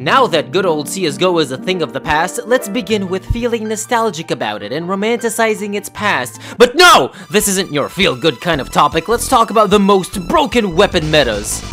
Now that good old CSGO is a thing of the past, let's begin with feeling nostalgic about it and romanticizing its past. But no! This isn't your feel-good kind of topic, let's talk about the most broken weapon metas.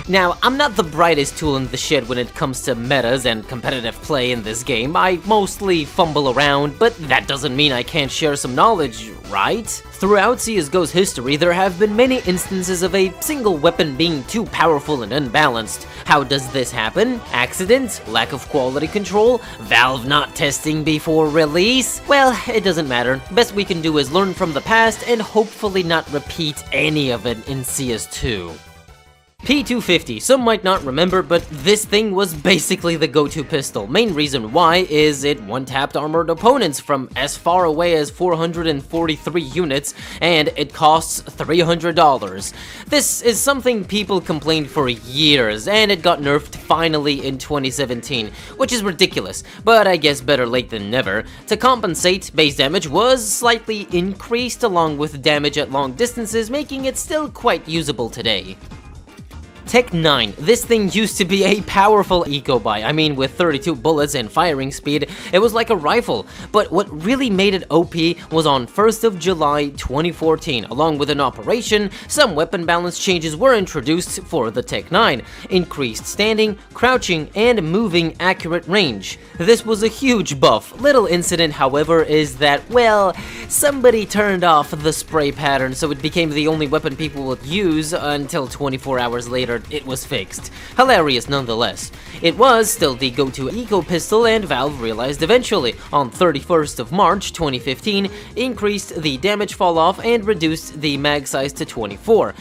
Now, I'm not the brightest tool in the shed when it comes to metas and competitive play in this game. I mostly fumble around, but that doesn't mean I can't share some knowledge, right? Throughout CSGO's history, there have been many instances of a single weapon being too powerful and unbalanced. How does this happen? Accidents? Lack of quality control? Valve not testing before release? Well, it doesn't matter. Best we can do is learn from the past and hopefully not repeat any of it in CS2. P250, some might not remember, but this thing was basically the go-to pistol. Main reason why is it one-tapped armored opponents from as far away as 443 units, and it costs $300. This is something people complained for years, and it got nerfed finally in 2017, which is ridiculous, but I guess better late than never. To compensate, base damage was slightly increased along with damage at long distances, making it still quite usable today. Tech 9. This thing used to be a powerful eco-buy. I mean, with 32 bullets and firing speed, it was like a rifle. But what really made it OP was on 1st of July 2014. Along with an operation, some weapon balance changes were introduced for the Tech 9. Increased standing, crouching, and moving accurate range. This was a huge buff. Little incident, however, is that, well, somebody turned off the spray pattern, so it became the only weapon people would use until 24 hours later. It was fixed. Hilarious nonetheless. It was still the go-to eco pistol, and Valve realized eventually, on 31st of March 2015, increased the damage fall off and reduced the mag size to 24.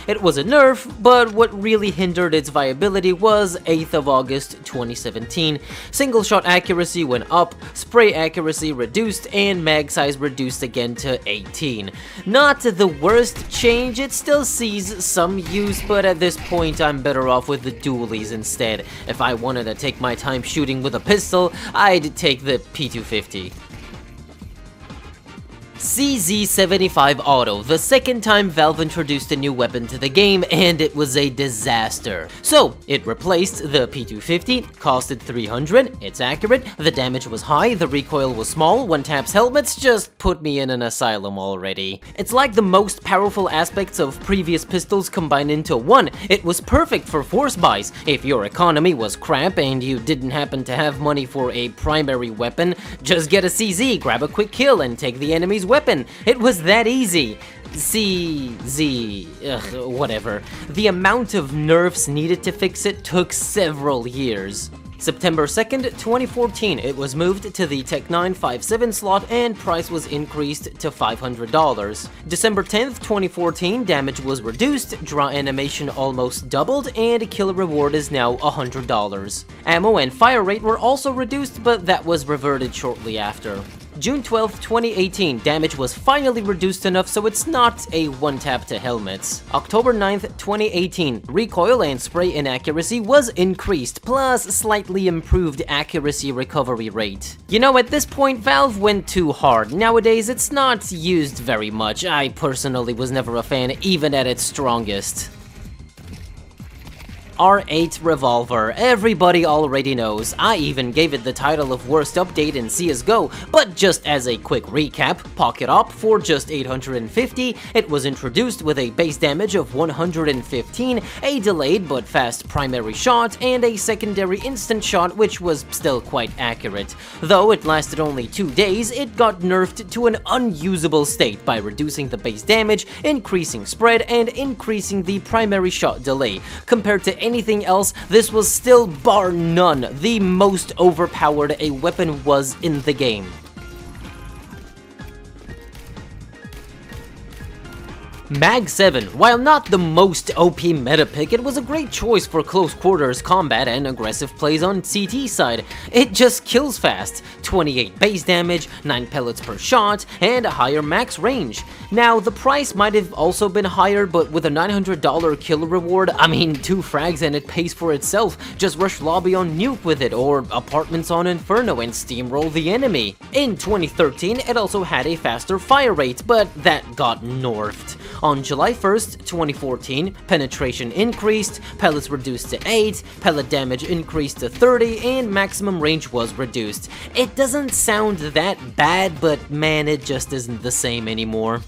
It was a nerf, but what really hindered its viability was 8th of August 2017. Single shot accuracy went up, spray accuracy reduced, and mag size reduced again to 18. Not the worst change, it still sees some use, but at this point I'm better off with the dualies instead. If I wanted to take my time shooting with a pistol, I'd take the P250. CZ75 Auto, the second time Valve introduced a new weapon to the game, and it was a disaster. So, it replaced the P250, costed $300, it's accurate, the damage was high, the recoil was small, one taps helmets, just put me in an asylum already. It's like the most powerful aspects of previous pistols combined into one. It was perfect for force buys. If your economy was crap and you didn't happen to have money for a primary weapon, just get a CZ, grab a quick kill, and take the enemy's weapon. It was that easy. Whatever. The amount of nerfs needed to fix it took several years. September 2nd, 2014, it was moved to the Tech 9 5.7 slot and price was increased to $500. December 10th, 2014, damage was reduced, draw animation almost doubled, and kill reward is now $100. Ammo and fire rate were also reduced, but that was reverted shortly after. June 12th, 2018, damage was finally reduced enough so it's not a one-tap to helmets. October 9th, 2018, recoil and spray inaccuracy was increased, plus slightly improved accuracy recovery rate. You know, at this point, Valve went too hard. Nowadays, it's not used very much. I personally was never a fan, even at its strongest. R8 Revolver. Everybody already knows. I even gave it the title of Worst Update in CSGO, but just as a quick recap, Pocket Op for just $850, it was introduced with a base damage of 115, a delayed but fast primary shot, and a secondary instant shot which was still quite accurate. Though it lasted only 2 days, it got nerfed to an unusable state by reducing the base damage, increasing spread, and increasing the primary shot delay. Compared to anything else, this was still bar none the most overpowered a weapon was in the game. Mag 7, while not the most OP meta pick, it was a great choice for close quarters combat and aggressive plays on CT side. It just kills fast, 28 base damage, 9 pellets per shot, and a higher max range. Now, the price might have also been higher, but with a $900 kill reward, I mean, 2 frags and it pays for itself. Just rush lobby on Nuke with it, or apartments on Inferno and steamroll the enemy. In 2013, it also had a faster fire rate, but that got nerfed. On July 1st, 2014, penetration increased, pellets reduced to 8, pellet damage increased to 30, and maximum range was reduced. It doesn't sound that bad, but man, it just isn't the same anymore.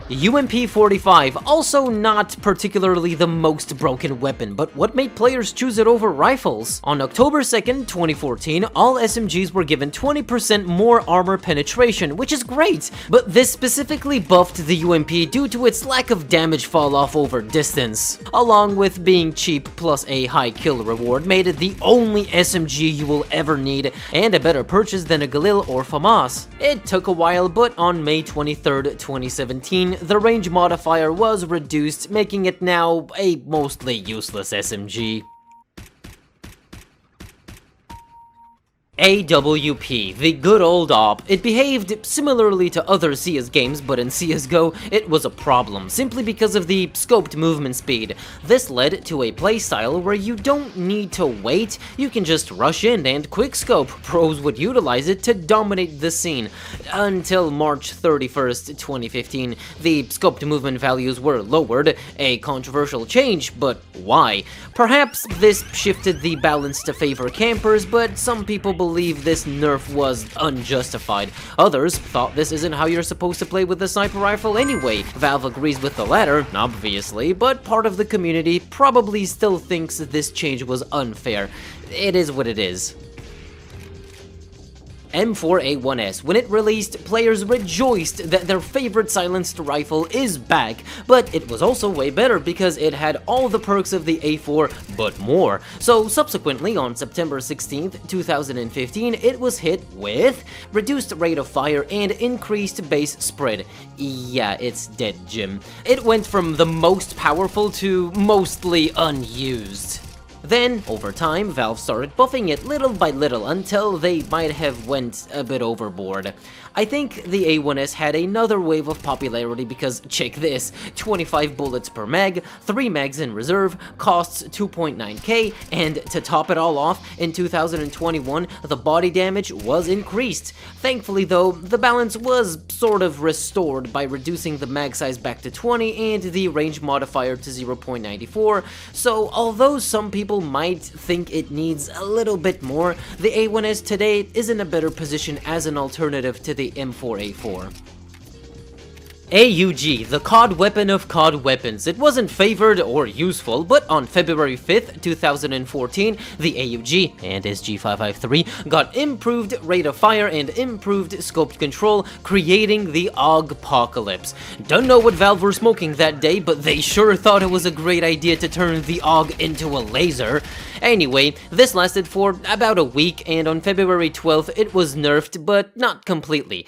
UMP-45, also not particularly the most broken weapon, but what made players choose it over rifles? On October 2nd, 2014, all SMGs were given 20% more armor penetration, which is great, but this specifically buffed the UMP due to its lack of damage fall off over distance. Along with being cheap plus a high kill reward, made it the only SMG you will ever need, and a better purchase than a Galil or FAMAS. It took a while, but on May 23rd, 2017, the range modifier was reduced, making it now a mostly useless SMG. AWP, the good old AWP. It behaved similarly to other CS games, but in CSGO, it was a problem, simply because of the scoped movement speed. This led to a playstyle where you don't need to wait, you can just rush in and quickscope. Pros would utilize it to dominate the scene. Until March 31st, 2015, the scoped movement values were lowered, a controversial change, but why? Perhaps this shifted the balance to favor campers, but some people believe this nerf was unjustified. Others thought this isn't how you're supposed to play with the sniper rifle anyway. Valve agrees with the latter, obviously, but part of the community probably still thinks that this change was unfair. It is what it is. M4A1S. When it released, players rejoiced that their favorite silenced rifle is back, but it was also way better because it had all the perks of the A4, but more. So subsequently, on September 16th, 2015, it was hit with reduced rate of fire and increased base spread. Yeah, it's dead, Jim. It went from the most powerful to mostly unused. Then, over time, Valve started buffing it little by little until they might have went a bit overboard. I think the A1S had another wave of popularity because, check this, 25 bullets per mag, 3 mags in reserve, costs 2.9k, and to top it all off, in 2021, the body damage was increased. Thankfully though, the balance was sort of restored by reducing the mag size back to 20 and the range modifier to 0.94, so although some people might think it needs a little bit more, the A1S today is in a better position as an alternative to the M4A4. AUG, the COD weapon of COD weapons. It wasn't favored or useful, but on February 5th, 2014, the AUG and SG553 got improved rate of fire and improved scoped control, creating the AUG-pocalypse. Don't know what Valve were smoking that day, but they sure thought it was a great idea to turn the AUG into a laser. Anyway, this lasted for about a week, and on February 12th, it was nerfed, but not completely.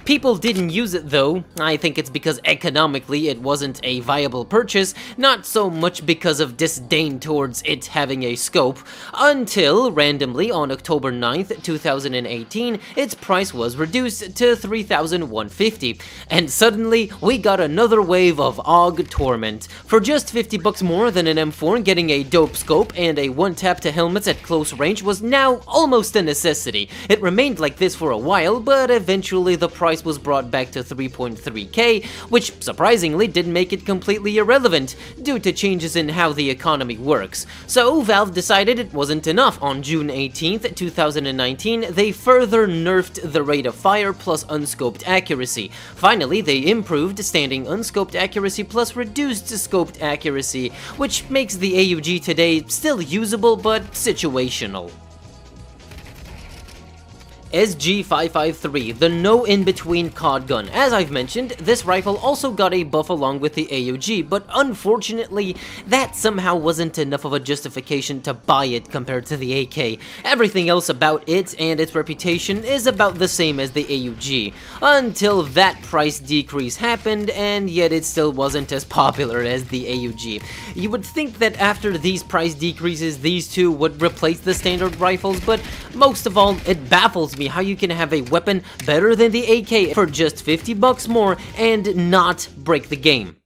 People didn't use it though. I think it's because economically it wasn't a viable purchase, not so much because of disdain towards it having a scope, until randomly on October 9th, 2018, its price was reduced to $3,150, and suddenly we got another wave of AUG torment. For just $50 more than an M4, getting a dope scope and a one-tap to helmets at close range was now almost a necessity. It remained like this for a while, but eventually the price was brought back to 3.3k, which surprisingly didn't make it completely irrelevant, due to changes in how the economy works. So Valve decided it wasn't enough. On June 18th, 2019, they further nerfed the rate of fire plus unscoped accuracy. Finally, they improved standing unscoped accuracy plus reduced scoped accuracy, which makes the AUG today still usable but situational. SG553, the no in-between COD gun. As I've mentioned, this rifle also got a buff along with the AUG, but unfortunately, that somehow wasn't enough of a justification to buy it compared to the AK. Everything else about it and its reputation is about the same as the AUG, until that price decrease happened, and yet it still wasn't as popular as the AUG. You would think that after these price decreases, these two would replace the standard rifles, but most of all, it baffles me how you can have a weapon better than the AK for just 50 bucks more and not break the game.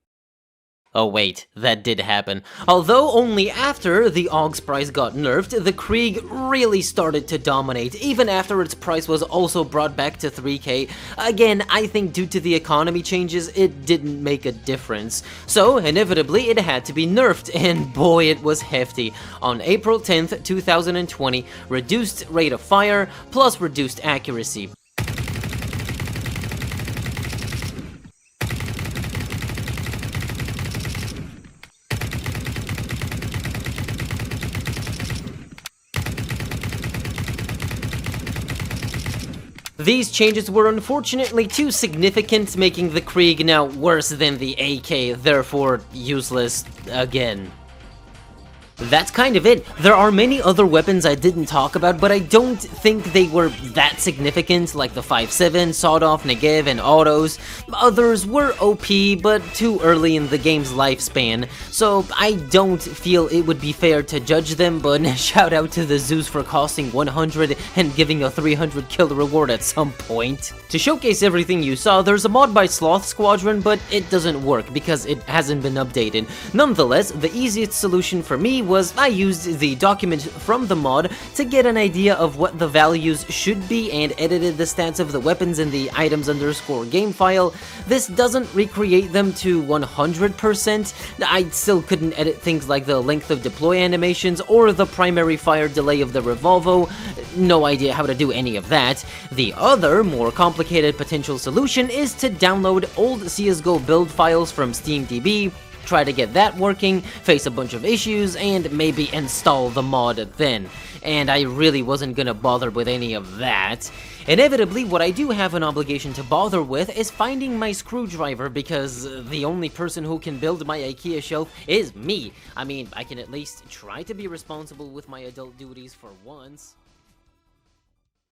Oh wait, that did happen. Although only after the AUG's price got nerfed, the Krieg really started to dominate, even after its price was also brought back to 3k. Again, I think due to the economy changes, it didn't make a difference. So, inevitably, it had to be nerfed, and boy, it was hefty. On April 10th, 2020, reduced rate of fire, plus reduced accuracy. These changes were unfortunately too significant, making the Krieg now worse than the AK, therefore useless again. That's kind of it. There are many other weapons I didn't talk about, but I don't think they were that significant, like the 5.7, Sawed-Off, Negev, and Autos. Others were OP, but too early in the game's lifespan, so I don't feel it would be fair to judge them, but shout out to the Zeus for costing 100 and giving a 300 kill reward at some point. To showcase everything you saw, there's a mod by Sloth Squadron, but it doesn't work because it hasn't been updated. Nonetheless, the easiest solution for me was I used the document from the mod to get an idea of what the values should be and edited the stats of the weapons in the items_game file. This doesn't recreate them to 100%. I still couldn't edit things like the length of deploy animations or the primary fire delay of the Revolver. No idea how to do any of that. The other, more complicated potential solution is to download old CSGO build files from SteamDB, try to get that working, face a bunch of issues, and maybe install the mod then. And I really wasn't gonna bother with any of that. Inevitably, what I do have an obligation to bother with is finding my screwdriver, because the only person who can build my IKEA shelf is me. I mean, I can at least try to be responsible with my adult duties for once.